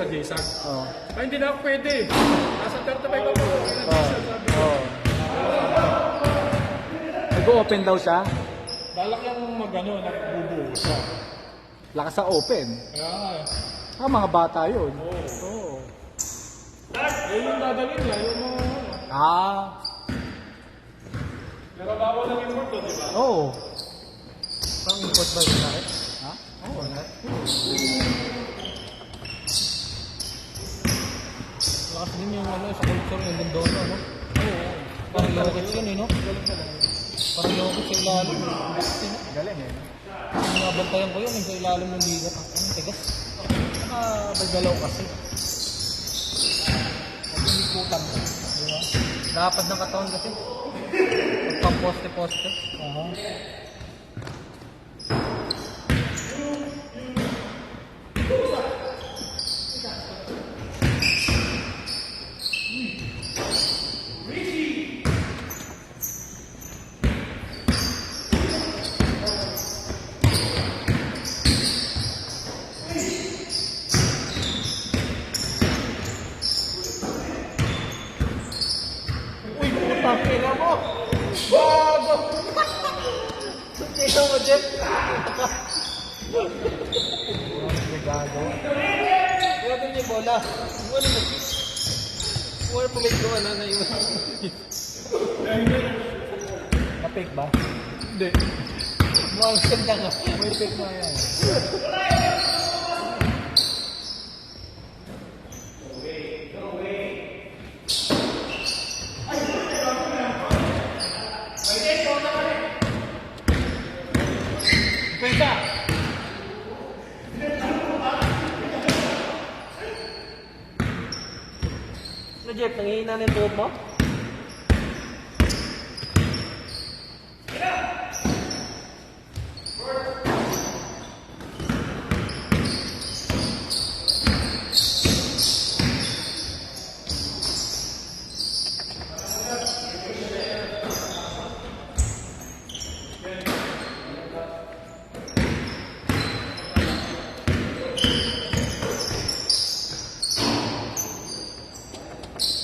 sa JSAG. Oo. Ay, hindi na ako pwede. Nasa 35 ako. Sabi ko. Oo. Nag-open daw siya. Balak lang mag-ano, nagbubuo siya. Lakas sa open. Kaya, Mga bata yun. oo. Yun yung dadalhin niya, yung mga ano. Pero bawal lang import to, di ba? Oo. Pang import ba yung lahat? Ha? Oo, lahat. Lakas din yung ano, sa culture yung Lindona, no? Oo. Parang Jokic yun, eh, no? Parang Jokic sa ilalim. Galing eh. Yung nabantayan ko yun, yung sa ilalim ng ligat. Ang tigas. Bagalaw kasi. Nagumikutan ko. Diba? Dapat ng katawan kasi. Pagpang-poste-poste. Uy, puta, kailan mo! Bago! Kailan mo, Jeff? Gago. Gago niya bola. Ano mo? Wala pa may gawa na yun. Na-fake ba? Hindi. Mukhang ganda nga. May fake na yan. Pensa! Ano, Jeff? Nangihina na yung tuhod mo?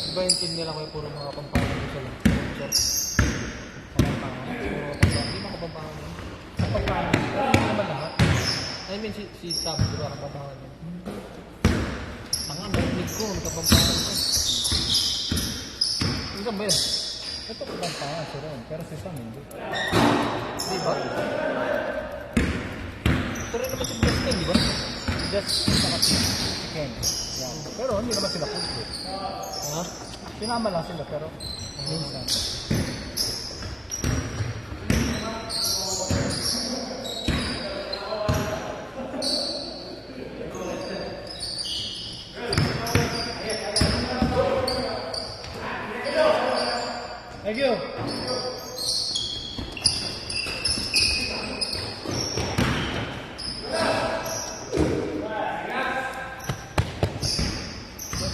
Diba yung team nila ko yung puro mga pampangan ko sila? Pampangan? Puro pampangan? Hindi mga kapampangan yun. Sa pampangan? Pero hindi naman lahat. I mean, si Sam, di ba kapampangan yun? Tanga, may ko, may kapampangan ko. Ano ba yun? Ito kapampangan si Ron, pero si Sam hindi. Di ba? Ito rin naman si Justin, di ba? Just saka si Ken. Yan. Pero hindi naman sila full fit. Ha? Sinama lang sila pero minsan. Thank you.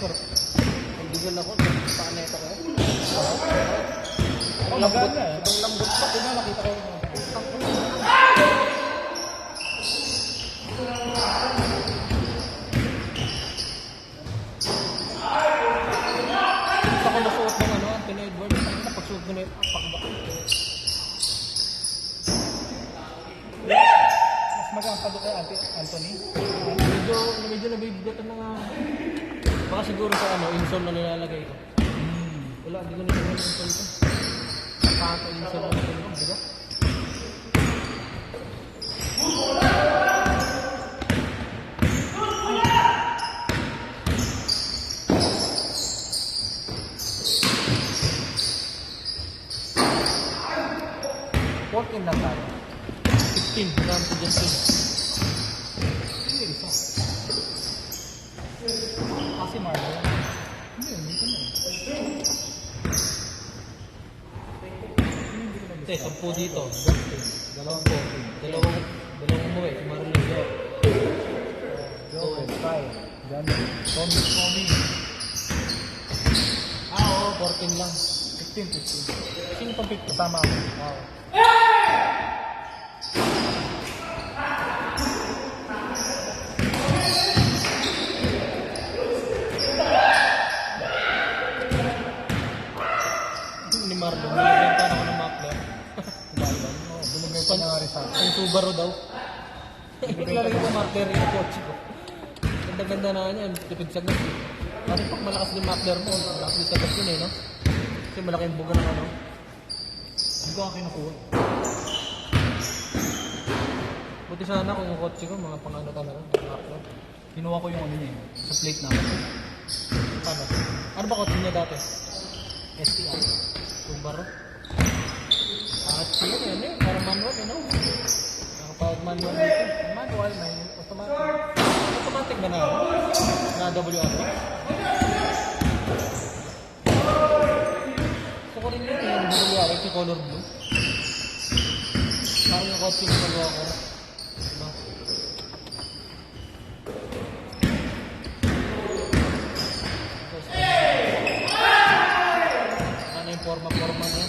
Pagdigan ako, pakaneta ko. Ang lambot. Ang lambot pa. Diba nakita ko yung gusto ko nasuot ng ano, Anthony Edwards. Napagsuot ko na yung pakbak. Mas magang pa doon kay Anthony. Medyo nabibigatan na nga. Baka siguro sa ano, insole na nilalagay ko. Wala, hindi ko nilagay yung insole ko. Pato insole na nilagay ko, diba? Walk-in lang tayo. 15, gram to Justin. Hindi isa. Kasi Marvel. Hindi, hindi ko na eh. Hindi, 10 dito. Dalawang walk-in. Dalawang umuwi, si Marlon Joe. Joel, Kyle, Johnny, Tommy. Oo, 14 lang. 15. Sino pang 15? Kasama ako. Wow. Subaru daw. Lalagay ko muffler yung kotse ko. Ganda-ganda na niya, tipid sagot. Kasi pag malakas din muffler mo, malakas din sagot yun eh, no? Kasi malaki yung buga ng ano. Hindi ko ang kinukuha. Buti sana kung yung kotse ko, mga pang ano talaga, muffler. Kinuha ko yung ano niya sa plate namin. Paano? Ano ba kotse niya dati? STI. Subaru? At yun, yan eh, parang manual, you know? Nakapawag manual dito. Manual, may automatic. Automatic ba na ako? Na WRX? Gusto ko rin yun yung WRX, yung color blue. Parang yung kotse na magawa ko. Diba? Ano yung forma-forma niya?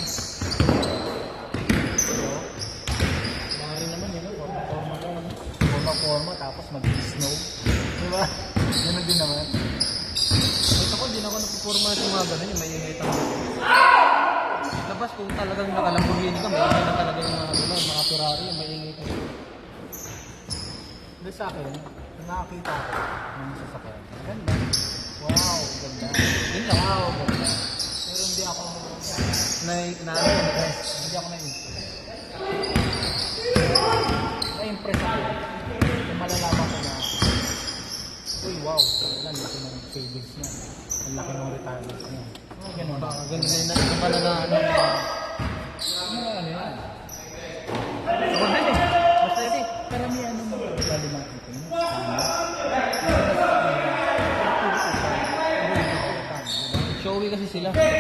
Mari naman yun, forma-forma ko. Forma-forma, tapos mag-snow. Diba? Ganun din naman. Ito ko, di na ako napuporma sa mga ganun, yung may ingay talaga. Labas kung talagang nakalamborghini ka, may ingay na talaga yung mga, ano, mga Ferrari, yung may ingay talaga. Hindi sa akin, nung nakakita ko ng sasakyan. Ganda. Wow, ganda. Yun lang. Wow, ganda. Pero hindi ako hindi ako na-impress. Na-impress ako. Kung malalaman ko na, uy, wow, ang laki ng savings niya. Ang laki ng retirement niya. Ganun ba? Baka ganun din na, ito pala na, ano, Ano yan? ako din eh. Basta Kasi karamihan ng mga lalo mga itin, showy kasi sila. maganda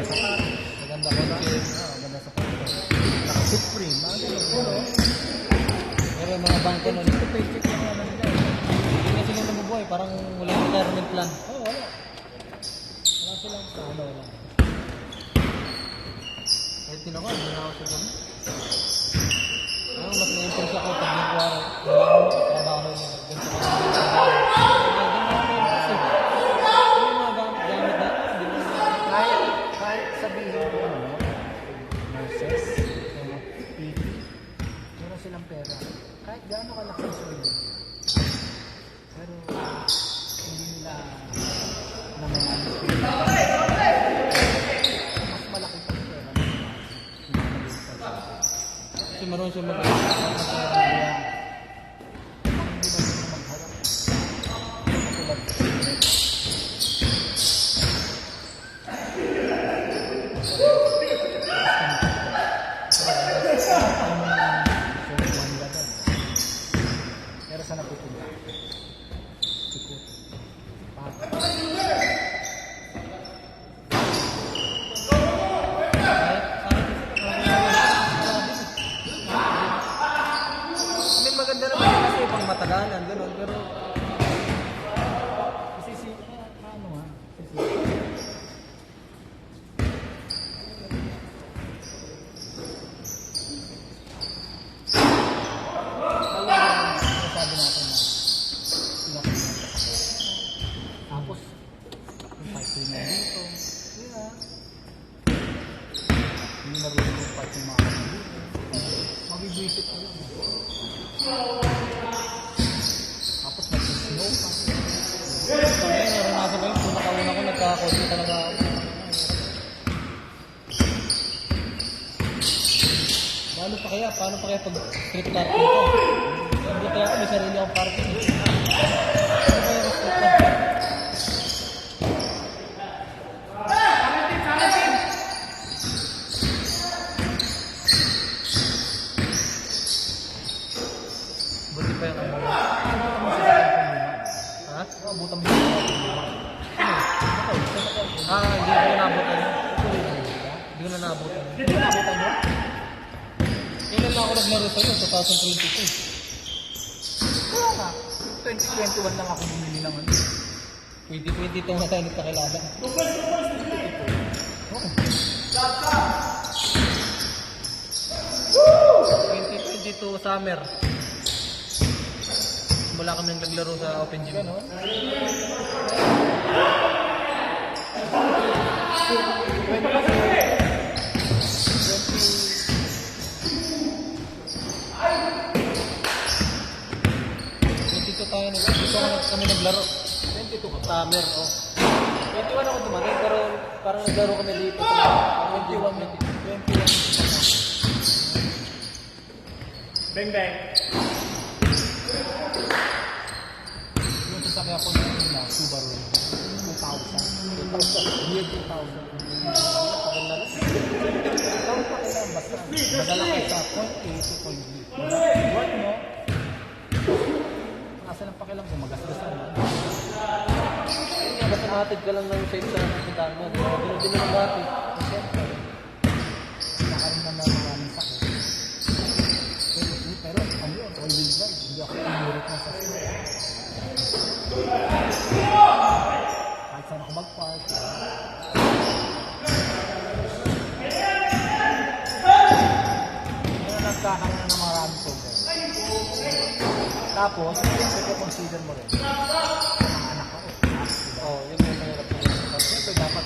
sa kar, Maganda kotse. maganda sa kar, naka-supreme, mga ganun. Pero yung mga bangko nun, Ito paycheck lang naman nila. hindi na sila nabubuhay. Parang walang retirement plan. Oo, wala. Wala silang ano, wala. Kahit din ako, hindi na ako sa ganun. Mas na-impress ako pag yung kuwari. Wala akong trabaho niya. Ganito ka lang yung trabaho. Yung mga gamit na, hindi mo na. Kahit sabihin mo, ano, nurses, PT, meron silang pera. Kahit gaano kalaki ang sweldo. Pero, hindi nila naman mas malaki pa ang pera. Kasi marunong siya mag- Pero sa napupunta. Sikot. Pagod. Hindi maganda naman kasi pang matagalan, gano'n. Pero Kasi ano nga, sabi natin na sila ko tapos yung fighting na dito sila hindi na rin yung fighting mga dito mabibwisit ko lang tapos nag-snow pa ito ngayon, naranasan ko yun. Kung nakauna ko, nagkakotse talaga ako. Paano pa kaya pag street parking ko? Hindi kaya ako, may sarili akong parking. Ano kaya ako street parking? Buti pa yung ano. Ha? abutan mo yung Hindi ko nabutan. Hindi ko na nabutan. abutan mo Kailan na ako naglaro sa'yo? 2022. kaya nga 2021 lang ako bumili ng ano 2022 nga tayo nagkakilala. oh. 2022 summer. Mula kami naglaro sa Open Gym. Ganon. Pwede kasi 20 22 ka ba? Summer, oh. 21 ako dumating, pero parang naglaro kami dito. 21 minutes. 21 Bang bang. yung sasakya ko na Subaru 2000 year 2000 Tagal na rin. ikaw pa kailangan basta madala ka sa point A to point B work mo nasa lang pakilang kung magasgasan mo Basta nahatid ka lang ng safe sa kitaan mo. Dino-dino ng dati. siyempre nakaroon na maraming sakit pero ano yun all wheel drive hindi ako umurit na sa sila kahit saan ako mag-park kaya nagkakaroon na ng maraming problem tapos siyempre consider mo rin mga anak ko diba? Oh, yun yung mahirap na. siyempre dapat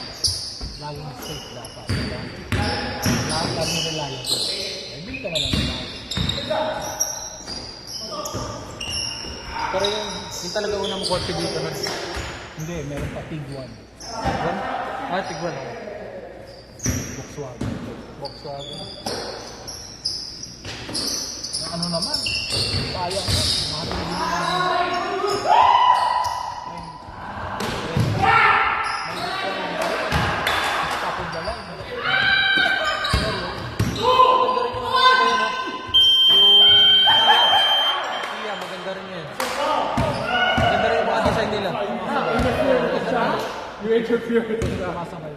laging safe dapat diba? lahat laging reliable hindi ka na lang reliable Pero yung talaga una mo kotse dito na. hindi meron pa Tiguan Tigwan? Ah, Tigwan. Volkswagen Volkswagen. ano naman sayang na mahal na din naman tapos na lang Maganda rin yung ano ko yun, yung Kia, maganda rin yun. Maganda rin yung mga design nila. You interfere with the Masa kayo